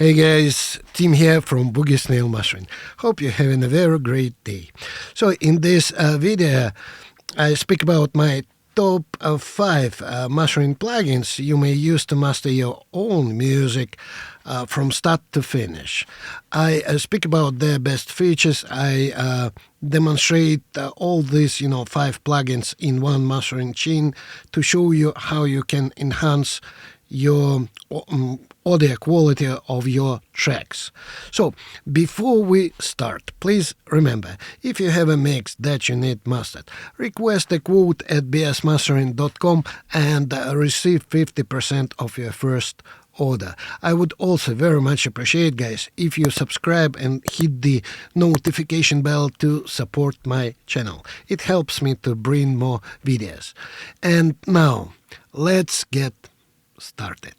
Hey guys, Tim here from Boogie Snail Mastering. Hope you're having a very great day. So in this video, I speak about my top 5 mastering plugins you may use to master your own music from start to finish. I speak about their best features. I demonstrate all these 5 plugins in one mastering chain to show you how you can enhance your audio quality of your tracks. So before we start, please remember, if you have a mix that you need mastered, request a quote at BSMastering.com and receive 50% of your first order. I would also very much appreciate, guys, if you subscribe and hit the notification bell to support my channel. It helps me to bring more videos. And now let's get started.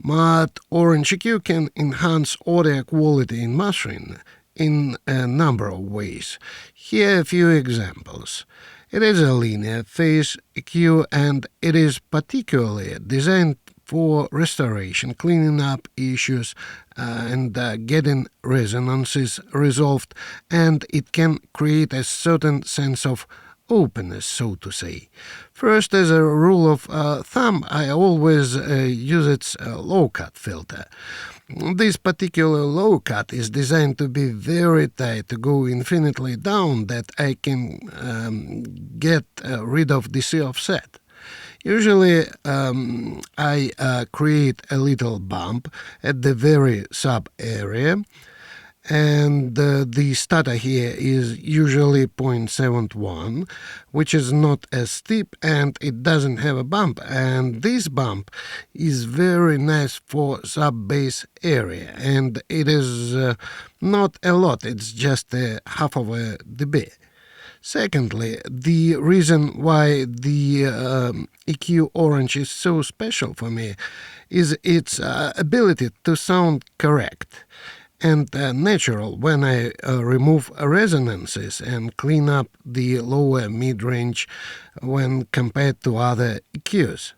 Mod Orange EQ can enhance audio quality in mastering in a number of ways. Here are a few examples. It is a linear phase EQ and it is particularly designed for restoration, cleaning up issues and getting resonances resolved, and it can create a certain sense of openness, so to say. First, as a rule of thumb, I always use its low-cut filter. This particular low-cut is designed to be very tight, to go infinitely down, that I can get rid of DC offset. Usually, I create a little bump at the very sub area, and the stutter here is usually 0.71, which is not as steep and it doesn't have a bump. And this bump is very nice for sub-bass area, and it is not a lot, it's just a half of a dB. Secondly, the reason why the EQ Orange is so special for me is its ability to sound correct and natural when I remove resonances and clean up the lower mid-range when compared to other EQs.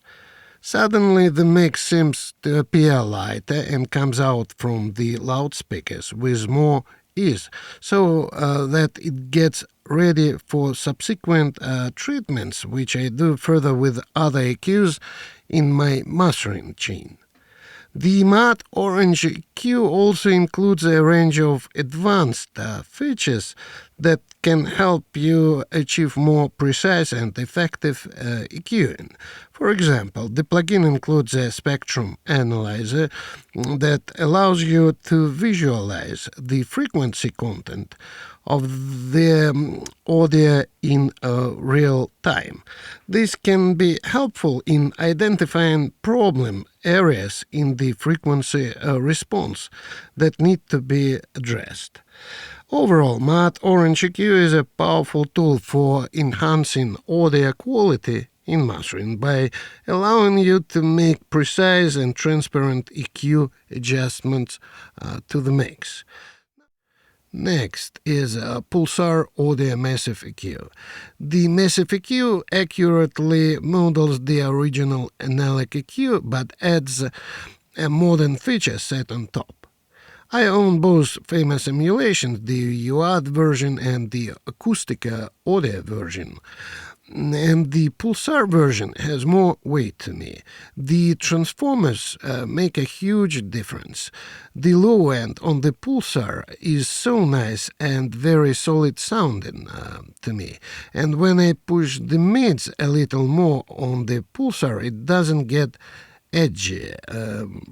Suddenly the mix seems to appear lighter and comes out from the loudspeakers with more ease, so that it gets ready for subsequent treatments, which I do further with other EQs in my mastering chain. The Mod Orange EQ also includes a range of advanced features that can help you achieve more precise and effective EQing. For example, the plugin includes a spectrum analyzer that allows you to visualize the frequency content of the audio in real time. This can be helpful in identifying problem areas in the frequency response that need to be addressed. Overall, Mod Orange EQ is a powerful tool for enhancing audio quality in mastering by allowing you to make precise and transparent EQ adjustments to the mix. Next is Pulsar Massive EQ. The Massive EQ accurately models the original analog EQ but adds a modern feature set on top. I own both famous emulations, the UAD version and the acoustic audio version, and the Pulsar version has more weight to me. The transformers make a huge difference. The low end on the Pulsar is so nice and very solid sounding to me, and when I push the mids a little more on the Pulsar, it doesn't get edgy,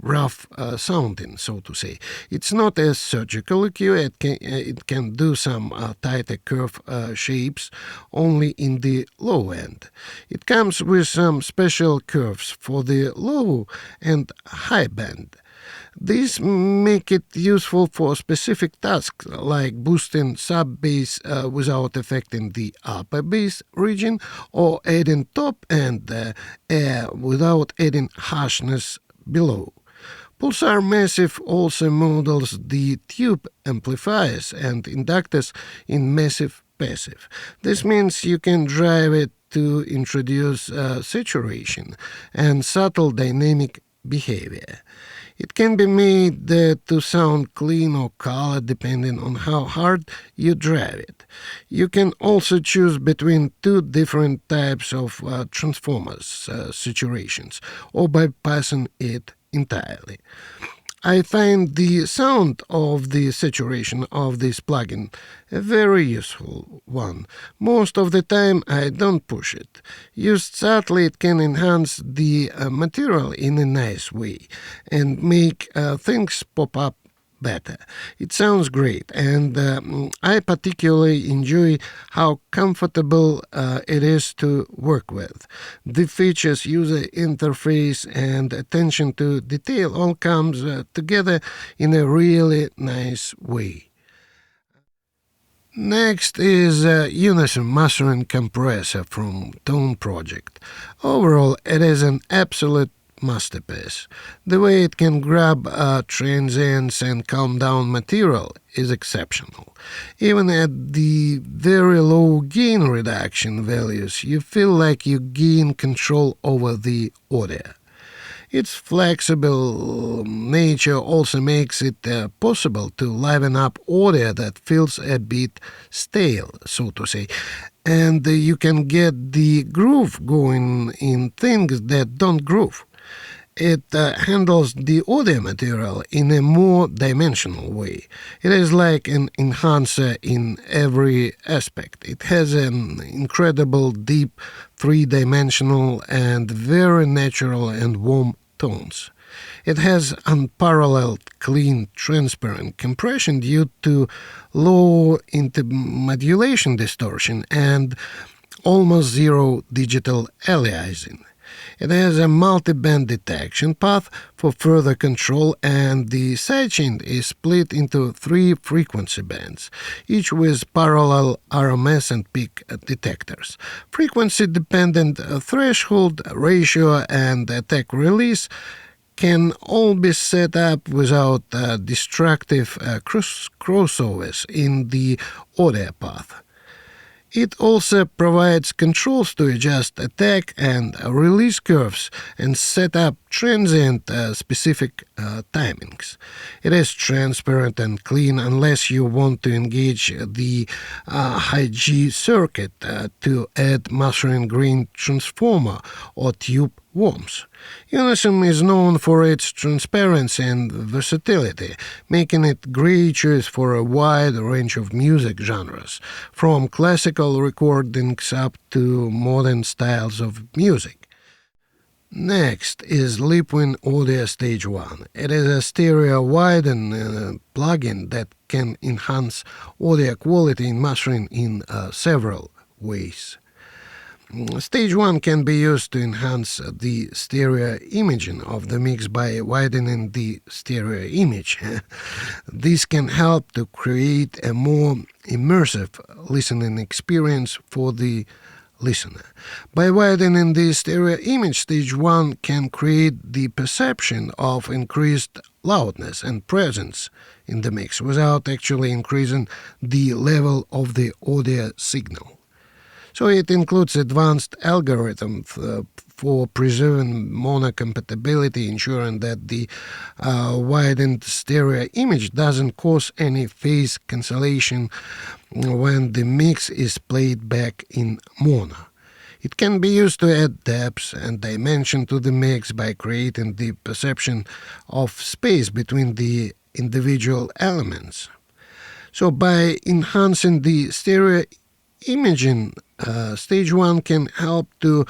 rough sounding, so to say. It's not a surgical EQ, it can do some tighter curve shapes only in the low end. It comes with some special curves for the low and high band. These make it useful for specific tasks like boosting sub-bass without affecting the upper bass region, or adding top-end air without adding harshness below. Pulsar Massive also models the tube amplifiers and inductors in massive passive. This means you can drive it to introduce saturation and subtle dynamic behavior. It can be made to sound clean or color depending on how hard you drive it. You can also choose between two different types of transformers saturations or bypassing it entirely. I find the sound of the saturation of this plugin a very useful one. Most of the time I don't push it. Used subtly, it can enhance the material in a nice way and make things pop up better. It sounds great, and I particularly enjoy how comfortable it is to work with. The features, user interface, and attention to detail all comes together in a really nice way. Next is Unison Mastering Compressor from Tone Project. Overall, it is an absolute masterpiece. The way it can grab transients and calm down material is exceptional. Even at the very low gain reduction values, you feel like you gain control over the audio. Its flexible nature also makes it possible to liven up audio that feels a bit stale, so to say, and you can get the groove going in things that don't groove. It handles the audio material in a more dimensional way. It is like an enhancer in every aspect. It has an incredible deep, three-dimensional and very natural and warm tones. It has unparalleled, clean, transparent compression due to low intermodulation distortion and almost zero digital aliasing. It has a multi-band detection path for further control, and the sidechain is split into 3 frequency bands, each with parallel RMS and peak detectors. Frequency-dependent threshold, ratio, and attack release can all be set up without destructive crossovers in the audio path. It also provides controls to adjust attack and release curves and set up transient-specific timings. It is transparent and clean unless you want to engage the high G circuit to add mastering grain transformer or tube worms. Unison is known for its transparency and versatility, making it a great choice for a wide range of music genres, from classical recordings up to modern styles of music. Next is Leapwing Audio Stage 1. It is a stereo widen plugin that can enhance audio quality in mastering in several ways. Stage 1 can be used to enhance the stereo imaging of the mix by widening the stereo image. This can help to create a more immersive listening experience for the listener. By widening the stereo image, Stage 1 can create the perception of increased loudness and presence in the mix without actually increasing the level of the audio signal. So it includes advanced algorithms for preserving mono compatibility, ensuring that the widened stereo image doesn't cause any phase cancellation when the mix is played back in mono. It can be used to add depth and dimension to the mix by creating the perception of space between the individual elements. So by enhancing the stereo imaging, Stage 1 can help to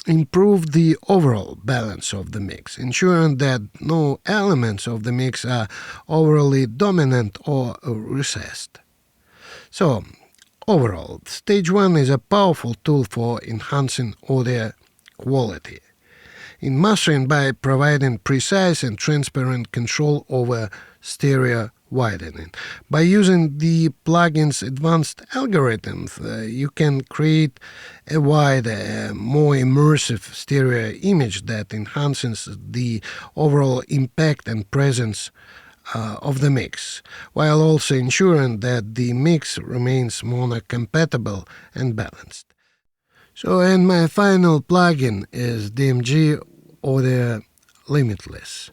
improve the overall balance of the mix, ensuring that no elements of the mix are overly dominant or recessed. So, overall, Stage 1 is a powerful tool for enhancing audio quality in mastering by providing precise and transparent control over stereo widening. By using the plugin's advanced algorithms, you can create a wider, more immersive stereo image that enhances the overall impact and presence of the mix, while also ensuring that the mix remains mono-compatible and balanced. So, and my final plugin is DMG Limitless.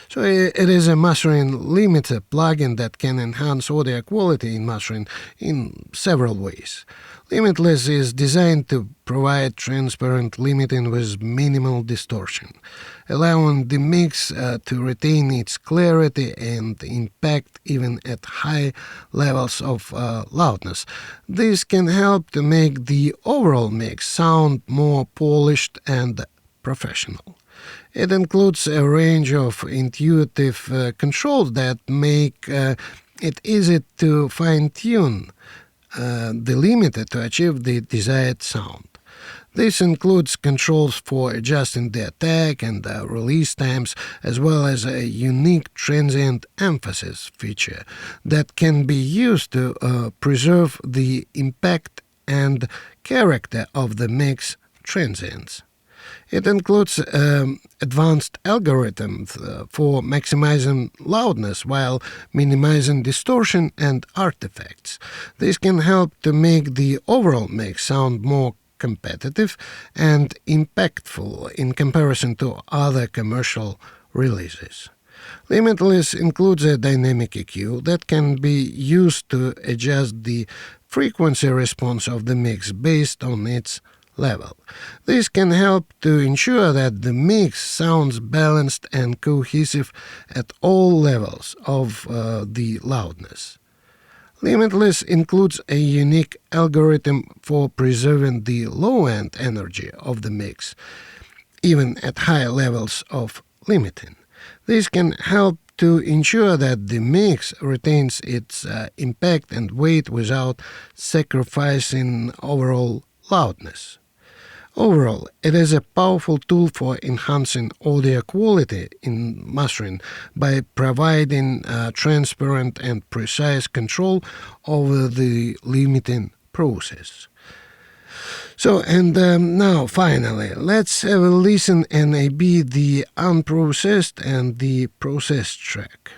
So it is a mastering limiter plugin that can enhance audio quality in mastering in several ways. Limitless is designed to provide transparent limiting with minimal distortion, allowing the mix to retain its clarity and impact even at high levels of loudness. This can help to make the overall mix sound more polished and professional. It includes a range of intuitive controls that make it easy to fine-tune the limiter to achieve the desired sound. This includes controls for adjusting the attack and release times, as well as a unique transient emphasis feature that can be used to preserve the impact and character of the mix transients. It includes advanced algorithms for maximizing loudness while minimizing distortion and artifacts. This can help to make the overall mix sound more competitive and impactful in comparison to other commercial releases. Limitless includes a dynamic EQ that can be used to adjust the frequency response of the mix based on its level. This can help to ensure that the mix sounds balanced and cohesive at all levels of the loudness. Limitless includes a unique algorithm for preserving the low-end energy of the mix, even at high levels of limiting. This can help to ensure that the mix retains its impact and weight without sacrificing overall loudness. Overall, it is a powerful tool for enhancing audio quality in mastering by providing transparent and precise control over the limiting process. So, and now finally, let's have a listen and the unprocessed and the processed track.